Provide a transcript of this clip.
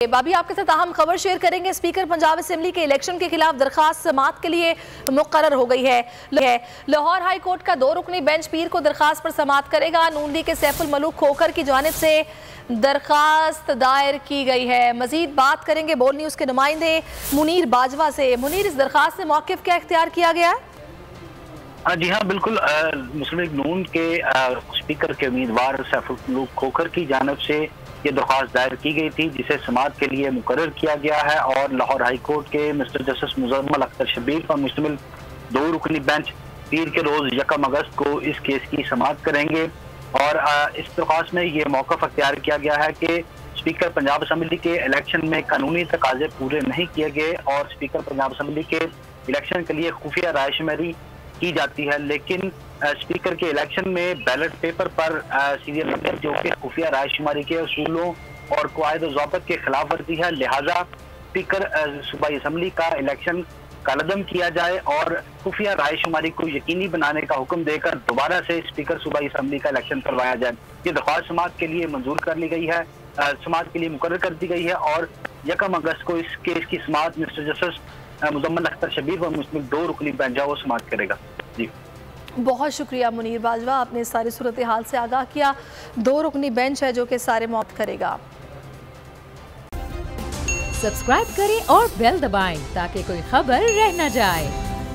बाबी आपके साथ अहम खबर शेयर करेंगे। स्पीकर पंजाब असेंबली के इलेक्शन के खिलाफ दरखास्त समाअत के लिए मुकर्रर हो गई है। लाहौर हाई कोर्ट का 2 रुकनी बेंच पीर को दरखास्त पर समाअत करेगा। नून लीग के सैफुल मलूक खोखर की जानिब से दरखास्त दायर की गई है। मजीद बात करेंगे बोल न्यूज़ के नुमाइंदे मुनीर बाजवा से। मुनीर, इस दरखास्त से मौक़िफ़ क्या इख्तियार किया गया है? जी हाँ, बिल्कुल। मुस्लिम लीग नून के स्पीकर के उम्मीदवार सैफुल मलूक खोखर की जानिब से ये दरख्वास्त दायर की गई थी, जिसे समाअत के लिए मुकर्रर किया गया है। और लाहौर हाई कोर्ट के मिस्टर जस्टिस मुजम्मल अख्तर शबीर पर मुश्तमिल 2 रुकनी बेंच पीर के रोज 1 अगस्त को इस केस की समाअत करेंगे। और इस दरख्वास्त में ये मौक़िफ़ अख्तियार किया गया है कि स्पीकर पंजाब असेंबली के इलेक्शन में कानूनी तकाजे पूरे नहीं किए गए और स्पीकर पंजाब असेंबली के इलेक्शन के लिए खुफिया रायशुमारी की जाती है, लेकिन स्पीकर के इलेक्शन में बैलेट पेपर पर सीरियल नंबर जो कि खुफिया रायशुमारी के असूलों और क़वायद व ज़ाब्त के खिलाफ वर्जी है, लिहाजा स्पीकर सूबाई असेंबली का इलेक्शन कलअदम किया जाए और खुफिया रायशुमारी को यकीनी बनाने का हुक्म देकर दोबारा से स्पीकर सूबाई असेंबली का इलेक्शन करवाया जाए। ये दरख्वास्त समाअत के लिए मंजूर कर ली गई है, समाअत के लिए मुकर्रर कर दी गई है और 1 अगस्त को इस केस की समाअत मिस्टर जस्टिस मुजम्मल अख्तर शबीर व मुस्लिम 2 रुकनी बेंच वो समाअत करेगा। जी, बहुत शुक्रिया मुनीर बाजवा, आपने सारी सूरत हाल से आगाह किया। 2 रुकनी बेंच है जो कि सारे मौत करेगा। सब्सक्राइब करें और बेल दबाएं ताकि कोई खबर रह न जाए।